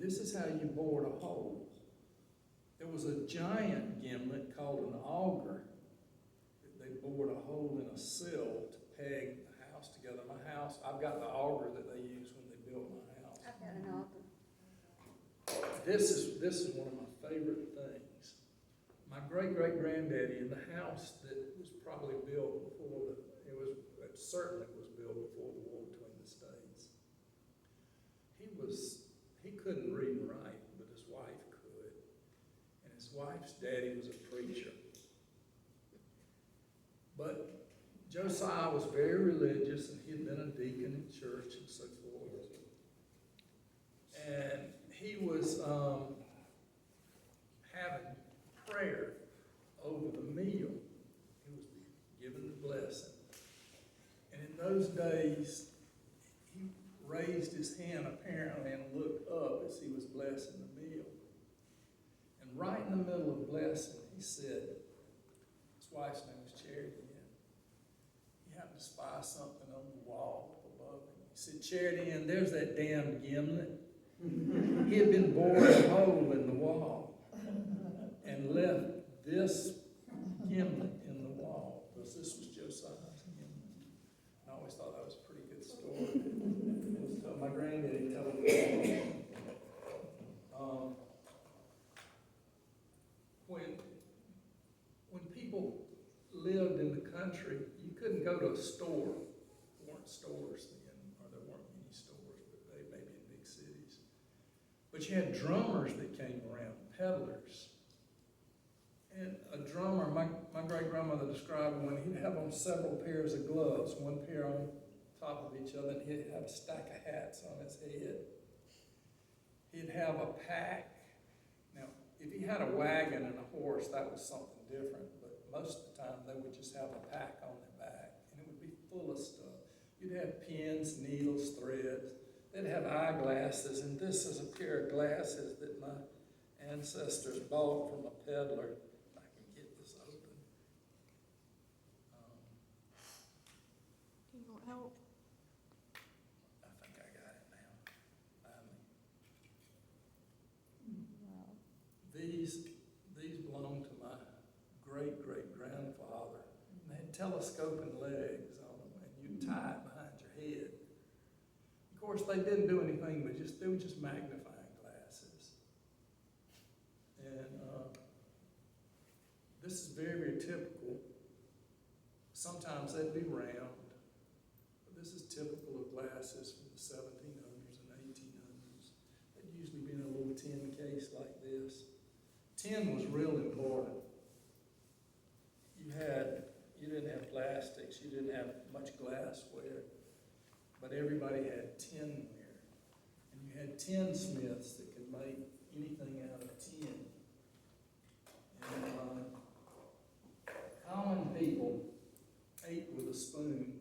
this is how you bored a hole. There was a giant gimlet called an auger that they bored a hole in a sill to peg the house together. My house, I've got the auger that they used when they built my house. I've got an auger. This is one of my favorite things. My great-great-granddaddy in the house that was probably built before it certainly was built before the war between the states. He couldn't read and write, but his wife could. And his wife's daddy was a preacher. But Josiah was very religious, and he had been a deacon in church and so forth. And he was having prayer over the meal. He was given the blessing. And in those days, he raised his hand apparently and looked up as he was blessing the meal. And right in the middle of blessing, he said, his wife's name was Charity, he happened to spy something on the wall above him. He said, Charity, and there's that damn gimlet. He had been boring a hole in the wall and left this gimlet in the wall, because this was Josiah's gimlet. And I always thought that was a pretty good story. It was my granddaddy told me. When people lived in the country, you couldn't go to a store. There weren't stores then, or there weren't many stores, but they maybe in big cities. But you had drummers that came around, peddlers. And a drummer, my great-grandmother described when he'd have on several pairs of gloves, one pair on top of each other, and he'd have a stack of hats on his head. He'd have a pack. Now, if he had a wagon and a horse, that was something different, but most of the time they would just have a pack on their back, and it would be full of stuff. You'd have pins, needles, threads. They'd have eyeglasses, and this is a pair of glasses that my ancestors bought from a peddler. If I can get this open. You want help? I think I got it now. Finally. Wow. These belong to my great-great-grandfather. And they had telescoping legs on them, and you'd tie it behind your head. Of course, they didn't do anything, but they were just magnifying glasses. And this is very, very typical. Sometimes they'd be round, but this is typical of glasses from the 1700s and 1800s. They'd usually be in a little tin case like this. Tin was real important. You didn't have plastics, you didn't have much glassware, but everybody had tinware. And you had tinsmiths that could make anything out of tin. And common people ate with a spoon,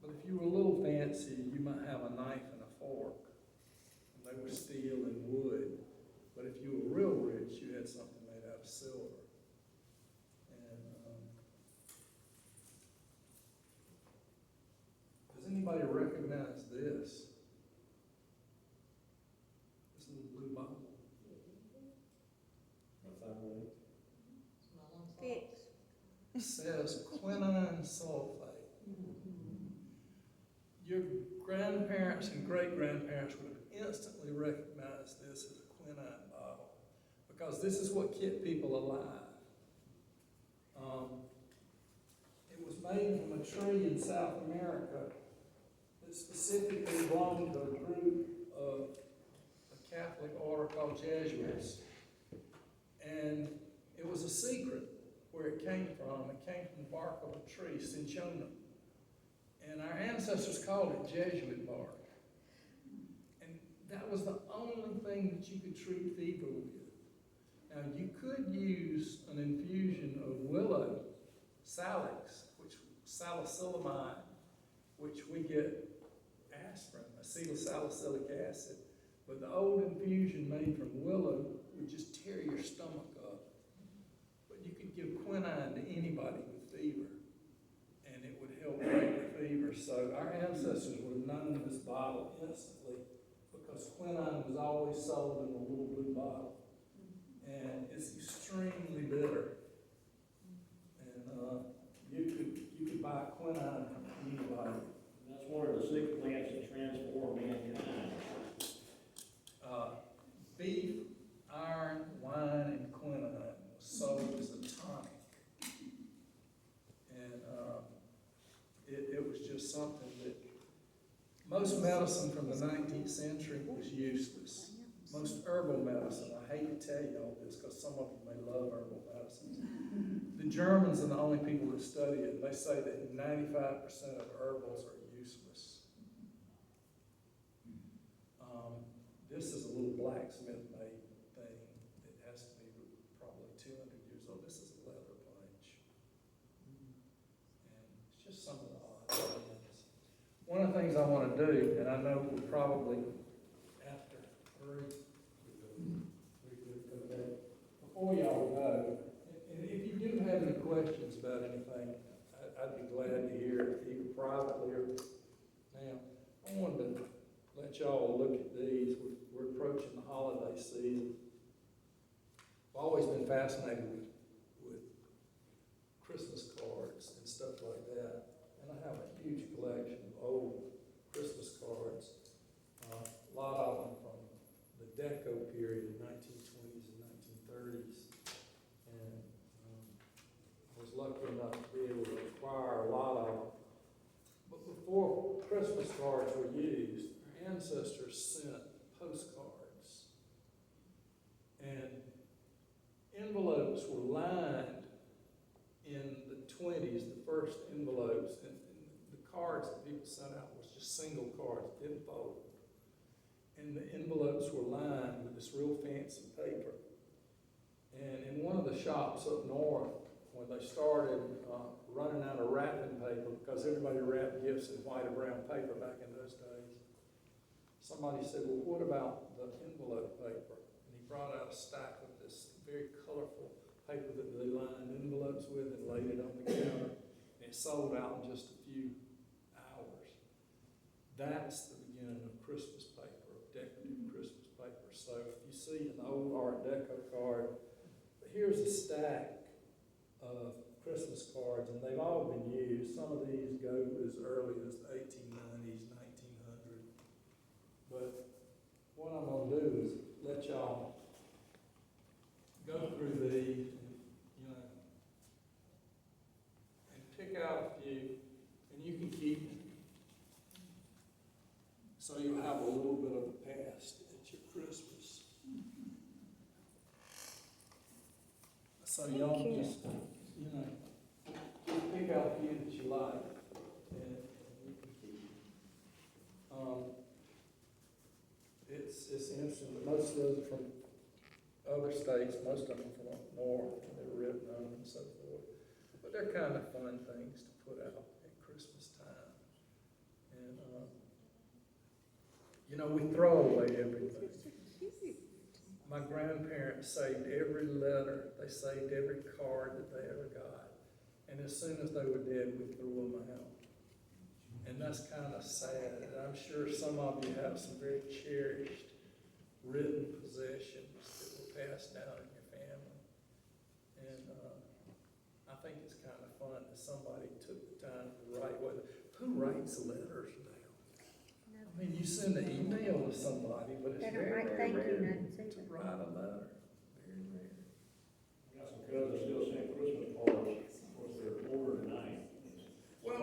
but if you were a little fancy, you might have a knife and a fork, and they were steel and wood. But if you were real rich, you had something made out of silver. Does anybody recognize this? This little blue bottle. Fix. It says quinine sulfate. Your grandparents and great-grandparents would have instantly recognized this as a quinine bottle, because this is what kept people alive. It was made from a tree in South America that specifically belonged to a group of a Catholic order called Jesuits. And it was a secret where it came from. It came from the bark of a tree, cinchona. And our ancestors called it Jesuit bark. And that was the only thing that you could treat fever with. Now, you could use an infusion of willow, salix, salicylamide, which we get aspirin, acetylsalicylic acid. But the old infusion made from willow would just tear your stomach up. But you could give quinine to anybody with fever, and it would help break the fever. So our ancestors would have known this bottle instantly, because quinine was always sold in a little blue bottle. And it's extremely bitter. And you could buy quinine from anybody. That's one of the 6 plants that transform mankind. Beef, iron, wine, and quinine was sold as a tonic. And it was just something that most medicine from the 19th century was useless. Most herbal medicine, I hate to tell you all this because some of you may love herbal medicines. The Germans are the only people that study it, and they say that 95% of herbals are useless. This is a little blacksmith-made thing. It has to be probably 200 years old. This is a leather punch. And it's just some of the odd things. One of the things I want to do, and I know we'll probably, after 3, before y'all go, and if you do have any questions about anything, I'd be glad to hear it, either privately or now. I wanted to let y'all look at these. We're approaching the holiday season. I've always been fascinated with Christmas cards and stuff like that. And I have a huge collection of old Christmas cards. A lot of them from the Deco period, 1920s and 1930s. And I was lucky enough to be able to acquire a lot of them. But before Christmas cards were used, our ancestors sent postcards. And envelopes were lined in the 20s, the first envelopes, and the cards that people sent out was just single cards, didn't fold. And the envelopes were lined with this real fancy paper. And in one of the shops up north, when they started running out of wrapping paper, because everybody wrapped gifts in white or brown paper back in those days, somebody said, well, what about the envelope paper? And he brought out a stack of this very colorful paper that they lined envelopes with and laid it on the counter. And it sold out in just a few hours. That's the beginning of Christmas paper, of decorative Christmas paper. So if you see an old Art Deco card, here's a stack of Christmas cards, and they've all been used. Some of these go as early as the 1890s, 1900. But what I'm going to do is let y'all go through these and, and pick out a few, and you can keep them. So you'll have a little bit of a past at your Christmas. So y'all just, just pick out a few that you like, and you can keep them. It's interesting that most of those are from other states, most of them from up north, and they're written on and so forth. But they're kind of fun things to put out at Christmas time. And, we throw away everything. My grandparents saved every letter, they saved every card that they ever got. And as soon as they were dead, we threw them out. And that's kind of sad. And I'm sure some of you have some very cherished written possessions that were passed down in your family. And I think it's kind of fun that somebody took the time to write. Who writes letters now? I mean, you send an email to somebody, but it's very, very rare to write a letter. Very rare. Got some cousins still send Christmas cards. Of course, they're older than I. Well,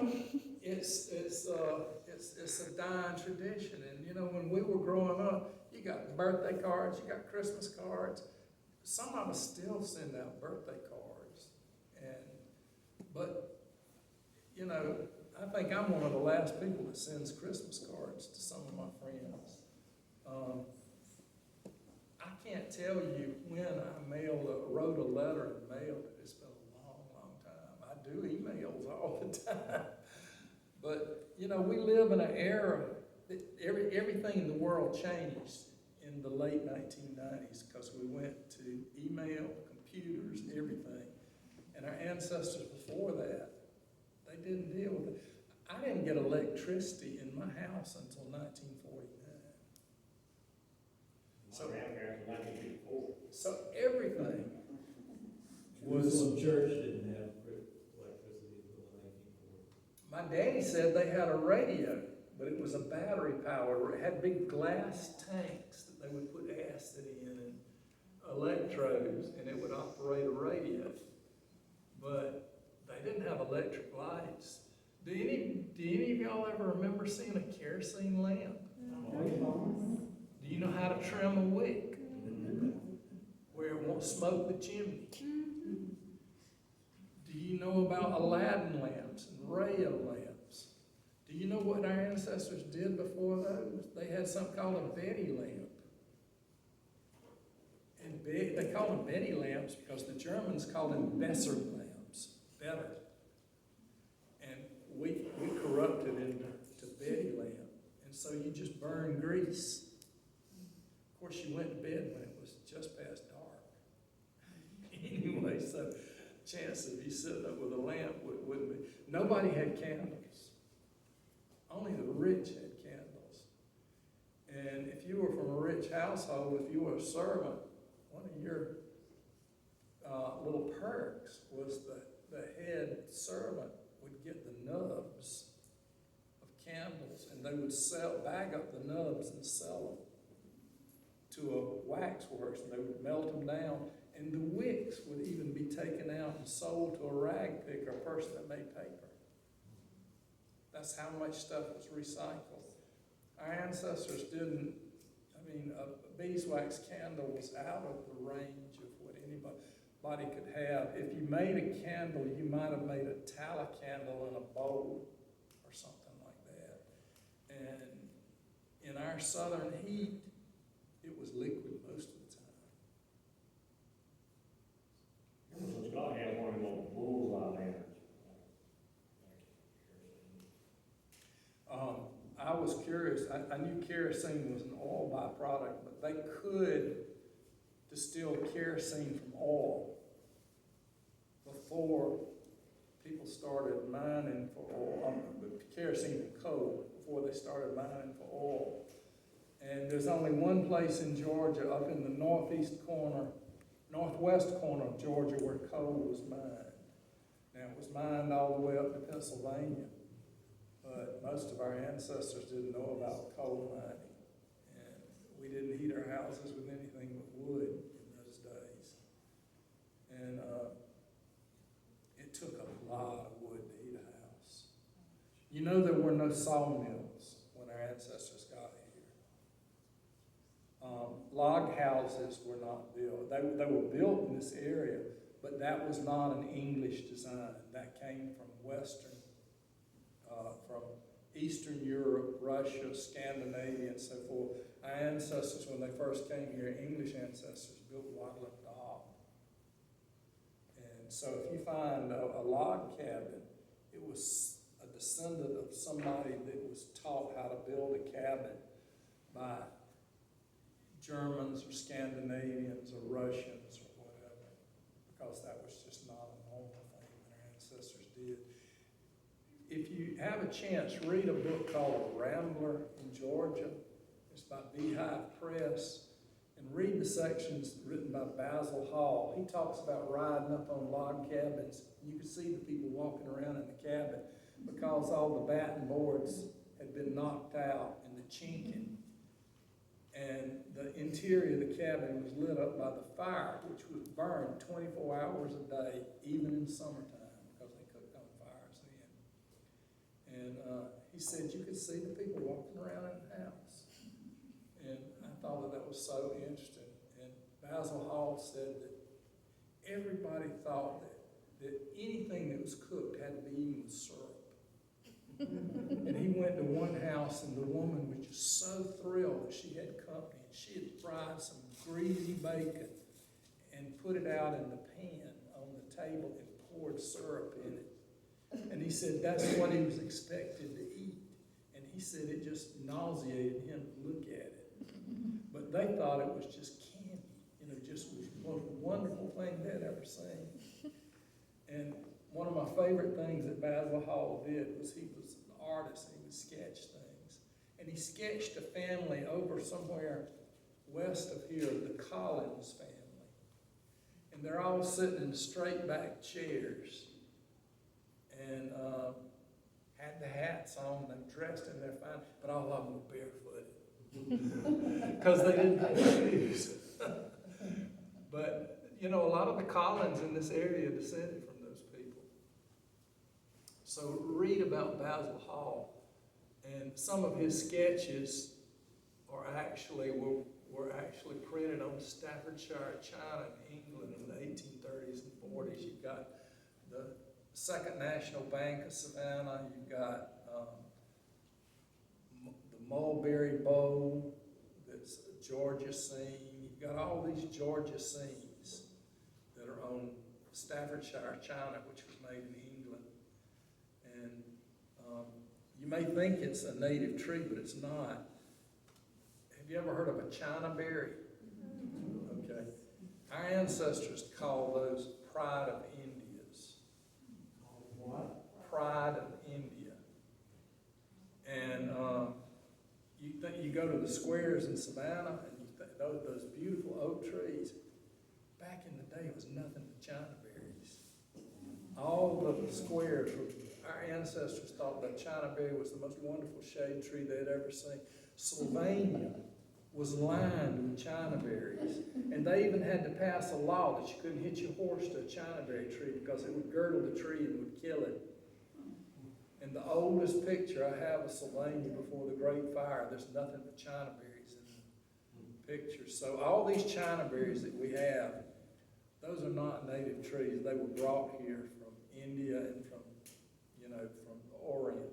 it's a dying tradition, and when we were growing up, you got birthday cards, you got Christmas cards. Some of us still send out birthday cards, but I think I'm one of the last people that sends Christmas cards to some of my friends. I can't tell you when I wrote a letter and mailed it. It's been a long, long time. I do emails all the time. But, we live in an era that everything in the world changed in the late 1990s because we went to email, computers, everything. And our ancestors before that, they didn't deal with it. I didn't get electricity in my house until 1949. Jerusalem Church didn't have electricity until 1940. My daddy said they had a radio, but it was a battery powered. It had big glass tanks that they would put acid in and electrodes, and it would operate a radio. But they didn't have electric lights. Do any of y'all ever remember seeing a kerosene lamp? Do you know how to trim a wick where it won't smoke the chimney? Do you know about Aladdin lamps and Rayo lamps? Do you know what our ancestors did before those? They had something called a Betty lamp. And they call them Betty lamps because the Germans called them Besser lamps, better. And we corrupted into Betty lamp. And so you just burn grease. Of course, you went to bed when it was just past dark. Anyway, so chance of you sitting up with a lamp wouldn't be. Nobody had candles. Only the rich had candles. And if you were from a rich household, if you were a servant, one of your little perks was the head servant would get the nubs of candles, and they would bag up the nubs and sell them to a waxworks, and they would melt them down, and the wicks would even be taken out and sold to a rag picker, a person that made paper. That's how much stuff was recycled. Our ancestors didn't, a beeswax candle was out of the range of what anybody could have. If you made a candle, you might have made a tallow candle in a bowl or something like that. And in our southern heat, it was liquid most of the time. So Scott had one of those bullseye lanterns. I was curious. I knew kerosene was an oil byproduct, but they could distill kerosene from oil before people started mining for oil. Kerosene and coal before they started mining for oil. And there's only one place in Georgia, up in the northwest corner of Georgia, where coal was mined. Now, it was mined all the way up to Pennsylvania, but most of our ancestors didn't know about coal mining. And we didn't heat our houses with anything but wood in those days. And it took a lot of wood to heat a house. You know, there were no sawmills when our ancestors got here. Log houses were not built. They were built in this area, but that was not an English design. That came from from Eastern Europe, Russia, Scandinavia, and so forth. Our ancestors, when they first came here, English ancestors, built wattle and daub. And so if you find a log cabin, it was a descendant of somebody that was taught how to build a cabin by Germans or Scandinavians or Russians or whatever, because that was just not a normal thing that our ancestors did. If you have a chance, read a book called Rambler in Georgia. It's by Beehive Press. And read the sections written by Basil Hall. He talks about riding up on log cabins. You could see the people walking around in the cabin because all the batten boards had been knocked out and the chinking. And the interior of the cabin was lit up by the fire, which was burned 24 hours a day, even in summertime, because they cooked on fires then. And he said you could see the people walking around in the house. And I thought that was so interesting. And Basil Hall said that everybody thought that anything that was cooked had to be eaten with syrup. And he went to one house, and the woman was just so thrilled that she had company. And she had fried some greasy bacon and put it out in the pan on the table and poured syrup in it. And he said that's what he was expected to eat. And he said it just nauseated him to look at it. But they thought it was just candy. You know, just was the most wonderful thing they'd ever seen. And one of my favorite things that Basil Hall did was he was an artist. He would sketch things. And he sketched a family over somewhere west of here, the Collins family. And they're all sitting in straight back chairs. And had the hats on, and dressed in their fine, but all of them were barefooted. Because they didn't have shoes. But, you know, a lot of the Collins in this area descended from those people. So read about Basil Hall. And some of his sketches are actually, were actually printed on Staffordshire china in England in the 1830s and 40s. You've got the Second National Bank of Savannah, you've got the Mulberry Bowl, that's a Georgia scene. You've got all these Georgia scenes that are on Staffordshire china, which was made in England. And you may think it's a native tree, but it's not. Have you ever heard of a china berry? Okay. Our ancestors called those pride of Indias. What? Pride of India. And you go to the squares in Savannah, and you think those beautiful oak trees. Back in the day, it was nothing but china berries. All the squares were. Our ancestors thought that china berry was the most wonderful shade tree they had ever seen. Sylvania was lined with china berries. And they even had to pass a law that you couldn't hitch your horse to a china berry tree because it would girdle the tree and would kill it. And the oldest picture I have of Sylvania before the Great Fire, there's nothing but china berries in the picture. So all these china berries that we have, those are not native trees. They were brought here from India and from the Orient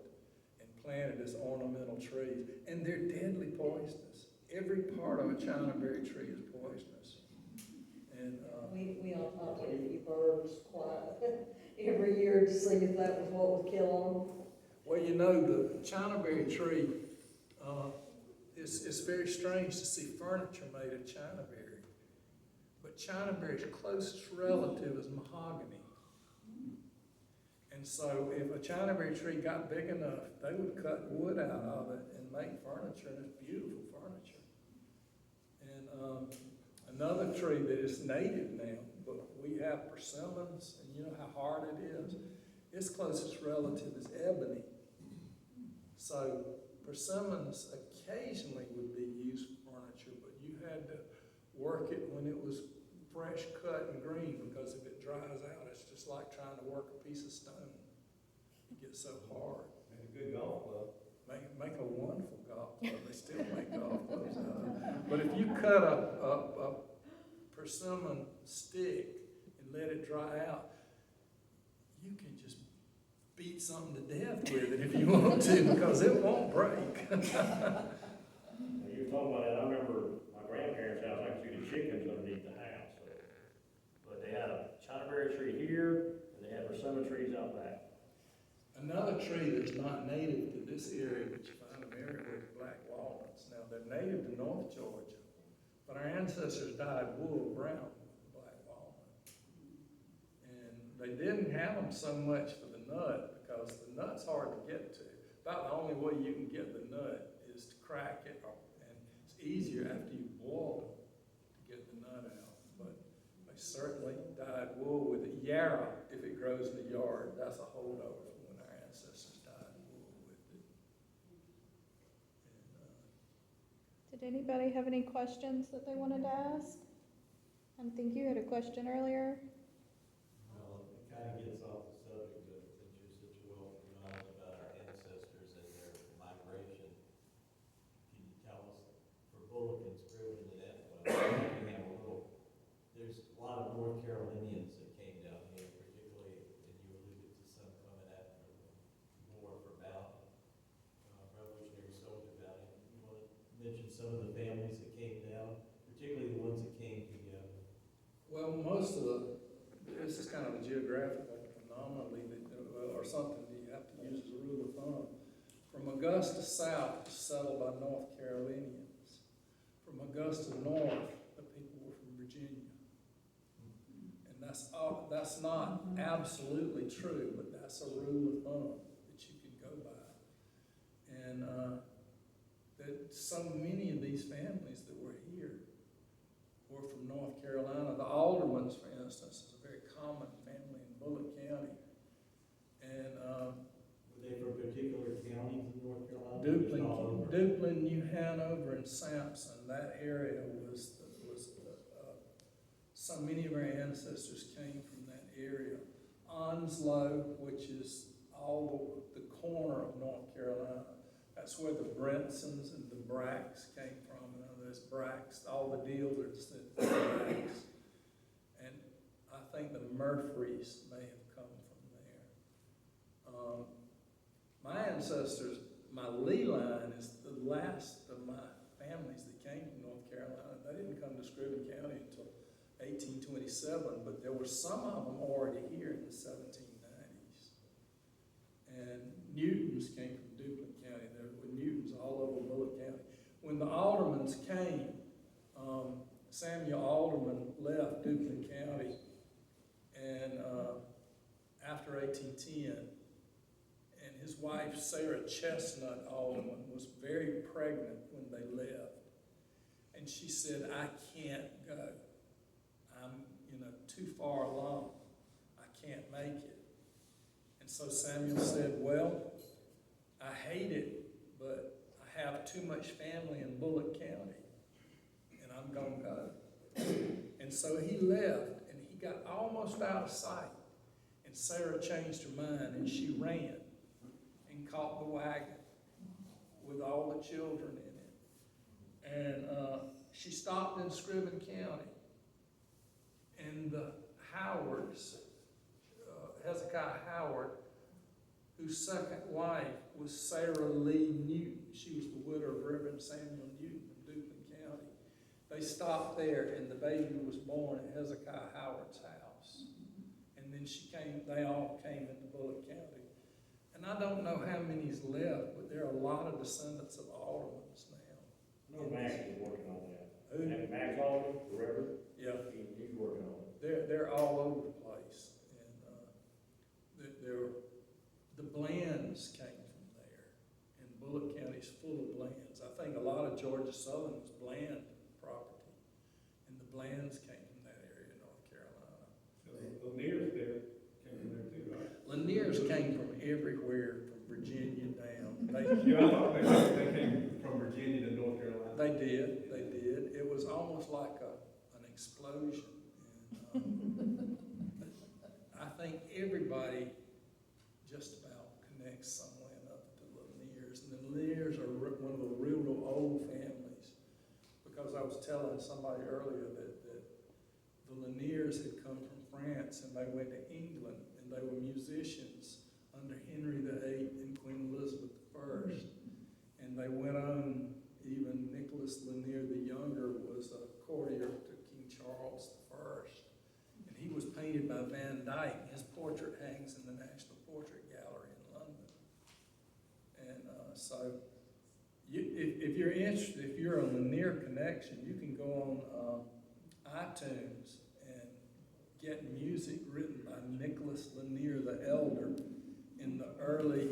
and planted as ornamental trees. And they're deadly poisonous. Every part of a china berry tree is poisonous. And we all talked to a few birds quite every year to see if that was what would kill them. well, you know, the china berry tree, it's very strange to see furniture made of china berry. But china berry's closest relative is mahogany. And so if a china berry tree got big enough, they would cut wood out of it and make furniture, and it's beautiful furniture. And another tree that is native now, but we have persimmons, and you know how hard it is. Its closest relative is ebony. So persimmons occasionally would be used for furniture, but you had to work it when it was fresh cut and green, because if it dries out, it's just like trying to work a piece of stone. It gets so hard. Make a good golf club. Make a wonderful golf club. They still make golf clubs out of it. But if you cut a persimmon stick and let it dry out, you can just beat something to death with it if you want to, because it won't break. When you were talking about that, I remember my grandparents' house, I could see the chickens underneath the house. But they had a china berry tree here, and they had persimmon trees out back. Another tree that's not native to this area, which you find them everywhere, is black walnuts. Now, they're native to North Georgia, but our ancestors dyed wool brown with black walnut. And they didn't have them so much for the nut, because the nut's hard to get to. About the only way you can get the nut is to crack it, and it's easier after you boil them to get the nut out. But they certainly dyed wool with it. Yarrow, if it grows in the yard, that's a holdover from when our ancestors dyed wool with it. And, Did anybody have any questions that they wanted to ask? I think you had a question earlier. Well, it kind of gets off the subject, but since you're such a wealth of knowledge about our ancestors and their migration, can you tell us, for Bulloch and Scriven and that, there's a lot of North Carolinians that came down here, particularly, and you alluded to some coming after the war for Ballot, Revolutionary Soldier Ballot. You want to mention some of the families that came down, particularly the ones that came together? well, most of this is kind of a geographical anomaly or something that you have to use as a rule of thumb. From Augusta south, was settled by North Carolinians. From Augusta north, the people were from Virginia. And that's not absolutely true, but that's a rule of thumb that you can go by. And that so many of these families that were here were from North Carolina. The Aldermans, for instance, is a very common family in Bulloch County. And, Were they from particular counties in North Carolina? or just all over? Duplin, New Hanover, and Sampson, that area was, so many of our ancestors came from that area. Onslow, which is all the corner of North Carolina, that's where the Brensons and the Bracks came from. You know, there's Bracks, all the dealers that Bracks. And I think the Murphys may have come from there. My ancestors, my Lee line is the last of my families that came from North Carolina. They didn't come to Scriven County until 1827, but there were some of them already here in the 1790s. And Newtons came from Duplin County. There were Newtons all over Bulloch County. When the Aldermans came, Samuel Alderman left Duplin County, and after 1810, and his wife Sarah Chestnut Alderman was very pregnant when they left, and she said, "I can't go. I'm, too far along. I can't make it." And so Samuel said, "Well, I hate it, but I have too much family in Bulloch County, and I'm gonna go." And so he left, and he got almost out of sight, and Sarah changed her mind, and she ran and caught the wagon with all the children in it. And she stopped in Scriven County, and the Howards, Hezekiah Howard, whose second wife was Sarah Lee Newton. She was the widow of Reverend Samuel Newton from Duplin County. They stopped there, and the baby was born at Hezekiah Howard's house. And then they all came into Bulloch County. And I don't know how many's left, but there are a lot of descendants of Aldermans now. No, Max is working on that. Who? Max Alderman, the Reverend, Yeah. he's working on it. They're all over the place, and the Blands came from there, and Bulloch County's full of Blands. I think a lot of Georgia Southern was Bland property, and the Blands came from that area in North Carolina. So Lanier's there, came from there too, right? Laniers came from everywhere, from Virginia down. Yeah, I thought they came from Virginia to North Carolina. They did. It was almost like an explosion. And, I think everybody just about connects somewhere up to the Laniers. And the Laniers are one of the real old families, because I was telling somebody earlier that the Laniers had come from France, and they went to England, and they were musicians under Henry VIII and Queen Elizabeth I. And they went on, even Nicholas Lanier the Younger was a courtier to King Charles I. And he was painted by Van Dyck. His portrait hangs in the National Portrait Gallery in London. And so if you're interested, if you're a Lanier connection, you can go on iTunes and get music written by Nicholas Lanier the Elder in the early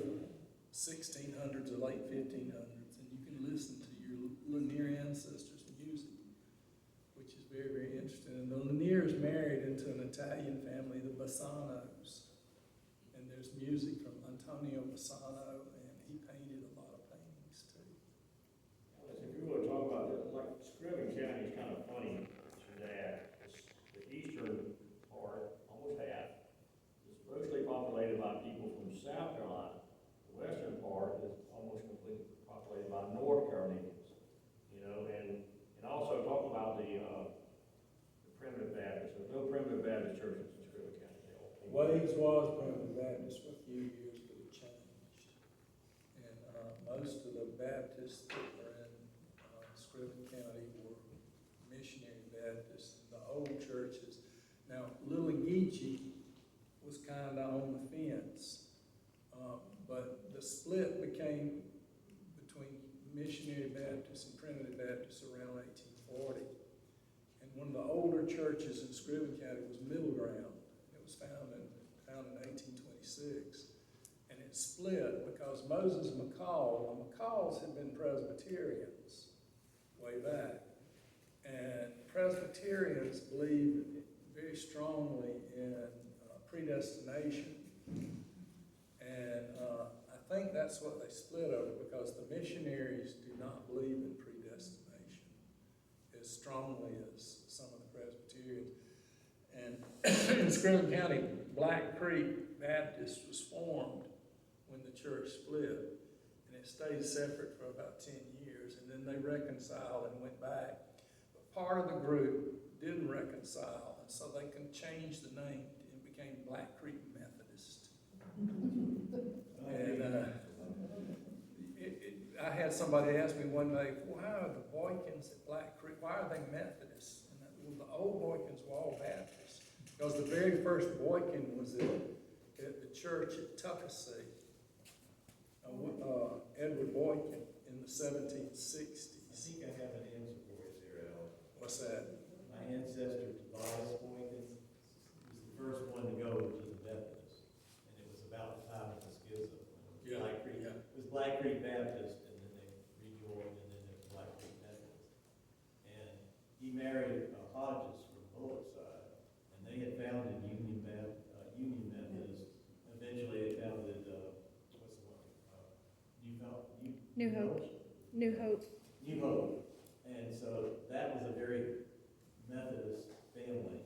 1600s or late 1500s, and you can listen to your Lanier ancestors' music, which is very, very interesting. And the Laniers married into an Italian family, the Bassano's, and there's music from Antonio Bassano, and he painted a lot of paintings too. If you want to talk about that, like Scriven County is kind of funny that the eastern part, almost half, is mostly populated by people from South Carolina. The western part is almost completely populated by North Carolinians, and also talk about the primitive Baptists. There's no primitive Baptist churches in Scriven County. They all came- Wades was Primitive Baptist for a few years, but it changed. And most of the Baptists that were in Scriven County were missionary Baptists in the old churches. Now, Little Geechee was kind of on the fence, but the split became between missionary Baptists and primitive Baptists around 1840. And one of the older churches in Scriven County was Middle Ground. It was found in 1826. And it split because Moses McCall, the McCalls had been Presbyterians way back. And Presbyterians believed very very strongly in predestination. And I think that's what they split over, because the missionaries do not believe in predestination as strongly as some of the Presbyterians. And in Scriven County, Black Creek Baptist was formed when the church split, and it stayed separate for about 10 years, and then they reconciled and went back. But part of the group didn't reconcile, and so they can change the name, and it became Black Creek Methodist. And I had somebody ask me one day, why are the Boykins at Black Creek, why are they Methodists? And well, the old Boykins were all Baptists, because the very first Boykin was at the church at Tuckasee, Edward Boykin, in the 1760s. I think I have an answer for you there, Al. What's that? My ancestor, Tobias Boykin, was the first one to go to the Methodist, and it was about the time of the schism. Yeah, Black Creek, yeah. it was Black Creek Baptist, and then they rejoined, and then it was Black Creek Methodist. And he married Hodges from Bulloch side, and they had founded Union Methodist. Eventually, they founded what's the one? New Hope. New Hope. New Hope. And so that was a very Methodist family.